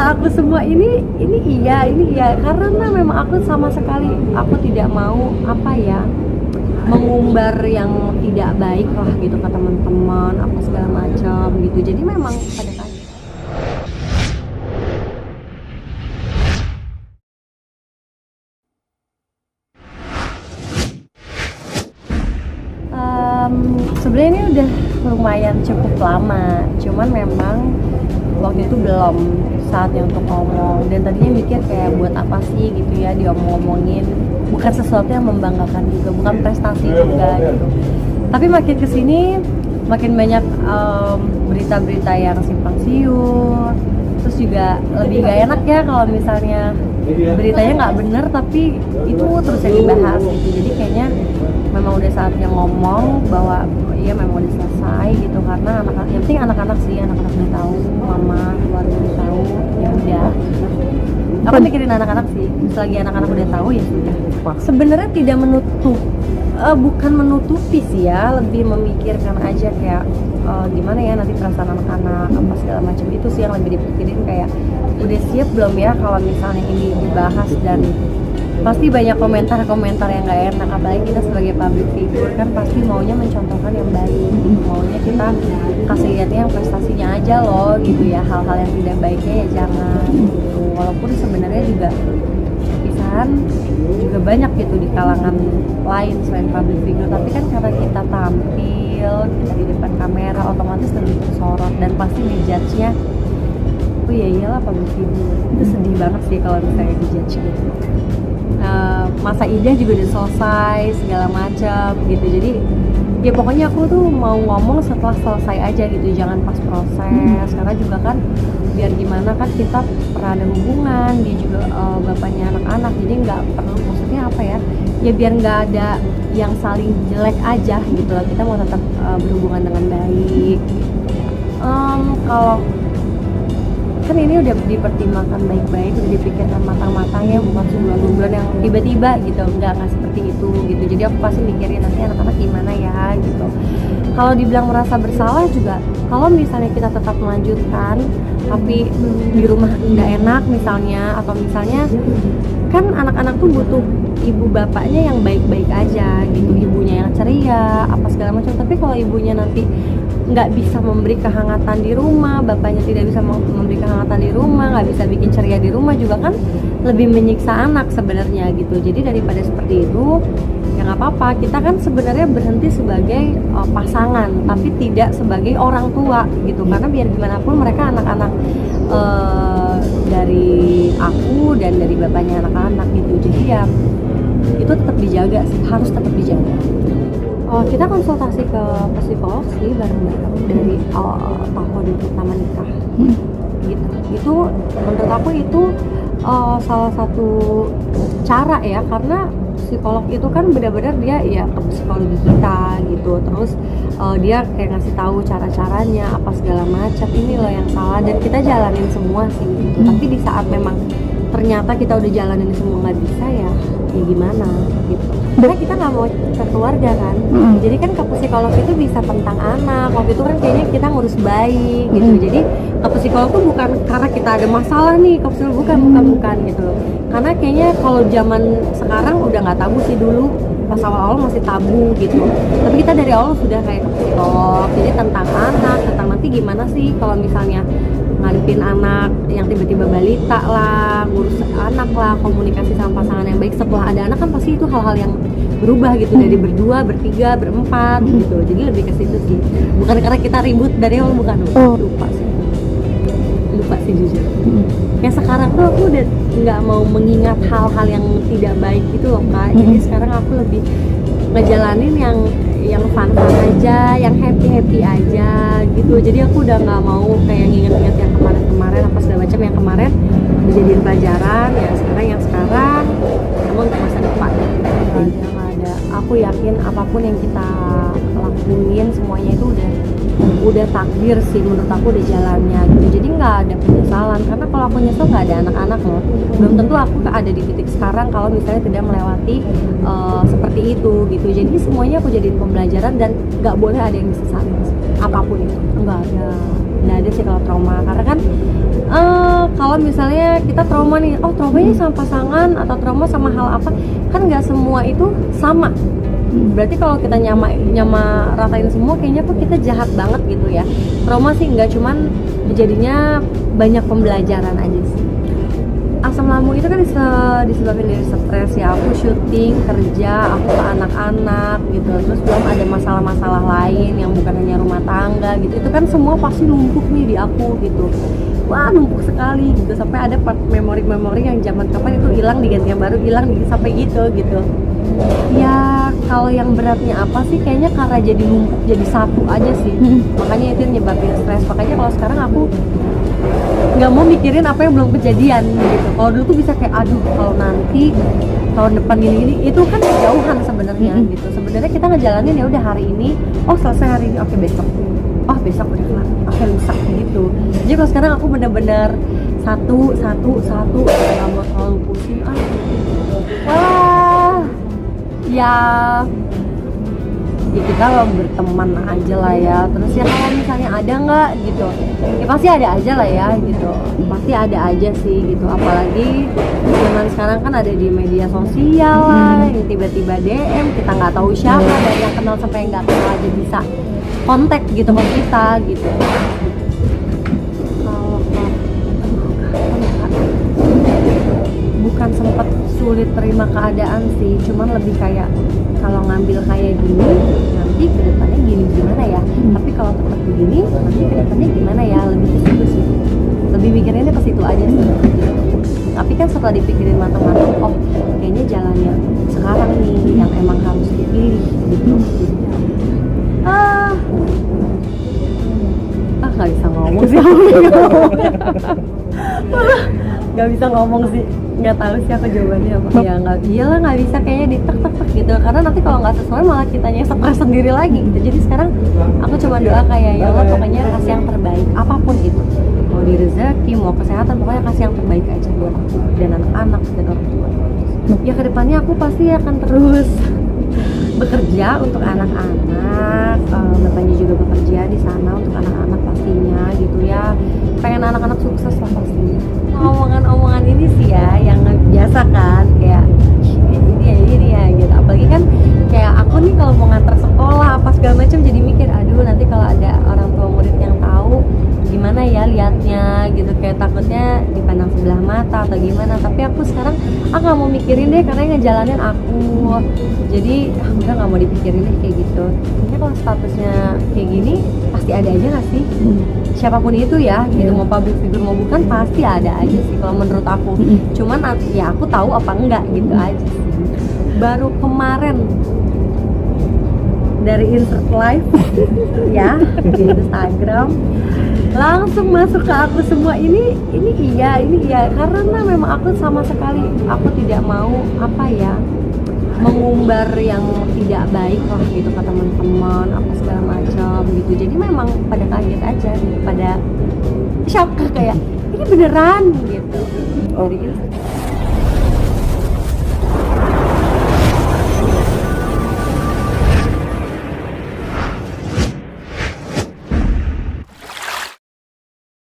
aku semua ini iya karena memang aku sama sekali aku tidak mau apa ya mengumbar yang tidak baik lah gitu ke teman-teman apa segala macam gitu. Jadi memang pada saat sebenarnya ini udah lumayan cukup lama, cuman memang waktu itu belum saatnya untuk ngomong, dan tadinya mikir kayak buat apa sih gitu ya diomong-omongin, bukan sesuatu yang membanggakan juga, bukan prestasi juga gitu. Tapi makin kesini makin banyak berita-berita yang simpang siur, terus juga lebih gak enak ya kalau misalnya beritanya nggak bener tapi itu terus yang dibahas gitu. Jadi kayaknya memang udah saatnya ngomong bahwa iya memang udah selesai gitu, karena anak-anak, yang penting anak-anak sih, anak-anak udah tahu, mama, keluarga udah tahu, ya udah. Aku mikirin anak-anak sih, selagi anak-anak udah tahu ya sudah. Sebenarnya tidak menutup, bukan menutupi sih ya, lebih memikirkan aja kayak gimana ya nanti perasaan anak-anak apa segala macam, itu sih yang lebih dipikirin, kayak udah siap belum ya kalau misalnya ini dibahas, dan pasti banyak komentar-komentar yang gak enak, apalagi kita sebagai public figure kan pasti maunya mencontohkan yang baik gitu, maunya kita kasih lihatnya yang prestasinya aja loh gitu ya, hal-hal yang tidak baiknya ya jangan gitu. Walaupun sebenarnya juga perpisahan juga banyak gitu di kalangan lain selain public figure, tapi kan karena kita tampil, kita di depan kamera, otomatis lebih tersorot dan pasti ngejudge-nya oh iya iyalah public figure. Itu sedih banget sih kalau misalnya dijudge gitu. Masa idah juga udah selesai segala macam gitu, jadi ya pokoknya aku tuh mau ngomong setelah selesai aja gitu, jangan pas proses, karena juga kan biar gimana kan kita pernah ada hubungan, dia juga bapaknya anak-anak, jadi nggak perlu, maksudnya apa ya biar nggak ada yang saling jelek aja gitu, kita mau tetap berhubungan dengan baik. Kalau kan ini udah dipertimbangkan baik-baik, udah dipikirkan matang-matang ya, bukan sebulan bulan yang tiba-tiba gitu, nggak seperti itu gitu. Jadi aku pasti mikirin nanti anak-anak gimana ya gitu. Kalau dibilang merasa bersalah juga, kalau misalnya kita tetap melanjutkan tapi di rumah nggak enak misalnya, atau misalnya kan anak-anak tuh butuh ibu bapaknya yang baik-baik aja gitu, ibunya yang ceria apa segala macam. Tapi kalau ibunya nanti nggak bisa memberi kehangatan di rumah, bapaknya tidak bisa memberi kehangatan di rumah, nggak bisa bikin ceria di rumah, juga kan lebih menyiksa anak sebenarnya gitu. Jadi daripada seperti itu ya nggak apa-apa, kita kan sebenarnya berhenti sebagai pasangan tapi tidak sebagai orang tua gitu, karena biar gimana pun mereka anak-anak dari aku dan dari bapaknya anak-anak gitu. Jadi ya itu tetap dijaga sih, harus tetap dijaga. Kita konsultasi ke psikolog sih bareng-bareng dari tahun pertama nikah gitu. Itu menurut aku itu salah satu cara ya, karena psikolog itu kan benar-benar dia ya ke psikologi kita gitu, terus dia kayak ngasih tahu cara-caranya apa segala macam, ini loh yang salah, dan kita jalanin semua sih gitu. Tapi di saat memang ternyata kita udah jalanin semua nggak bisa ya gimana gitu, karena kita nggak mau ke keluarga kan. Jadi kan ke psikolog itu bisa tentang anak, waktu itu kan kayaknya kita ngurus bayi gitu. Jadi ke psikolog tuh bukan karena kita ada masalah nih ke psikolog, bukan gitu loh. Karena kayaknya kalau zaman sekarang udah nggak tabu sih, dulu pas awal-awal masih tabu gitu, tapi kita dari awal sudah kayak ke psikolog. Jadi tentang anak, tentang nanti gimana sih kalau misalnya ngadepin anak yang tiba-tiba balita lah, ngurus anak lah, komunikasi sama pasangan yang baik setelah ada anak kan pasti itu hal-hal yang berubah gitu, dari berdua, bertiga, berempat gitu. Jadi lebih ke situ sih, bukan karena kita ribut dari awal, bukan. Lupa sih jujur. Kayak sekarang tuh aku udah nggak mau mengingat hal-hal yang tidak baik gitu loh Kak. Jadi sekarang aku lebih ngejalanin yang fun aja, yang happy aja gitu. Jadi aku udah nggak mau kayak nginget-nginget yang kemarin apa segala macam, yang kemarin dijadiin pelajaran ya, yang sekarang namun untuk masa depan nggak ada. Aku yakin apapun yang kita lakuin semuanya itu udah takdir sih, menurut aku udah jalannya gitu. Jadi nggak ada penyesalan, karena kalau aku nyesel nggak ada anak-anak loh, belum tentu aku ada di titik sekarang kalau misalnya tidak melewati seperti itu gitu. Jadi semuanya aku jadiin pembelajaran dan nggak boleh ada yang disesali apapun itu, nggak ada nggak ada sih kalau trauma, karena kan kalau misalnya kita trauma nih, oh traumanya sama pasangan atau trauma sama hal apa, kan nggak semua itu sama. Berarti kalau kita nyama ratain semua, kayaknya kok kita jahat banget gitu ya. Trauma sih nggak, cuman jadinya banyak pembelajaran aja sih. Asam lambung itu kan disebabkan dari stres ya. Aku syuting, kerja, aku ke anak-anak gitu. Terus belum ada masalah-masalah lain yang bukan hanya rumah tangga gitu. Itu kan semua pasti numpuk nih di aku gitu. Wah, numpuk sekali gitu. Sampai ada part memori-memori yang zaman kapan itu hilang, diganti yang baru, hilang sampai gitu. Ya kalau yang beratnya apa sih, kayaknya karena jadi numpuk jadi satu aja sih. Makanya itu yang nyebabin stres. Makanya kalau sekarang aku nggak mau mikirin apa yang belum kejadian gitu. Kalau dulu tuh bisa kayak aduh kalau nanti tahun depan gini itu kan kejauhan sebenarnya gitu. Sebenarnya kita ngejalanin ya udah hari ini, oh selesai hari ini, oke besok, oh besok udah kelar, oke lusa gitu. Jadi kalau sekarang aku bener-bener satu nggak mau terlalu pusing. Wah ya kita berteman aja lah ya. Terus ya kalau misalnya ada nggak gitu, ya pasti ada aja lah ya gitu, pasti ada aja sih gitu. Apalagi zaman sekarang kan ada di media sosial lah, yang tiba-tiba DM kita nggak tahu siapa, dari yang kenal sampai yang nggak kenal aja bisa kontak gitu sama kita gitu. Bukan sempat sulit terima keadaan sih, cuman lebih kayak kalau ngambil kayak gini nanti kedepannya gimana ya, tapi kalau tetap begini nanti kedepannya gimana ya, lebih ke situ sih, lebih mikirinnya ke situ aja sih. Tapi kan setelah dipikirin matang-matang, oh kayaknya jalan yang sekarang nih yang emang harus dipilih gitu. Nggak bisa ngomong sih. Nggak bisa ngomong sih, nggak tahu sih aku jawabannya apa. Ya nggak, iyalah nggak bisa, kayaknya ditek gitu, karena nanti kalau nggak sesuai malah kitanya stres sendiri lagi gitu. Jadi sekarang aku cuma doa kayak ya Allah pokoknya kasih yang terbaik apapun itu, mau di rezeki mau kesehatan, pokoknya kasih yang terbaik aja buat aku dan anak-anak dan orang tua. Ya kedepannya aku pasti akan terus bekerja untuk anak-anak, bapaknya juga bekerja di sana untuk anak-anak pastinya gitu ya. Pengen anak-anak sukses lah pastinya. Omongan-omongan ini sih ya yang biasa kan, kayak ini ya gitu. Apalagi kan kayak aku nih kalau mau nganter sekolah apa segala macam jadi mikir, aduh nanti kalau ada orang tua murid yang tahu gimana ya liatnya gitu, kayak takutnya dipandang sebelah mata atau gimana. Tapi aku sekarang nggak mau mikirin deh, karena yang ngejalanin aku, jadi udah nggak mau dipikirin deh kayak gitu. Ini kalau statusnya kayak gini pasti ada aja nggak sih, siapapun itu ya gitu, mau public figure mau bukan pasti ada aja sih kalau menurut aku. Cuman ya aku tahu apa enggak gitu aja sih. Baru kemarin dari insert live ya di Instagram langsung masuk ke aku semua, ini iya karena memang aku sama sekali aku tidak mau mengumbar yang tidak baik lah gitu ke teman-teman apa segala macam gitu. Jadi memang pada kaget aja gitu, pada shock kayak ini beneran gitu.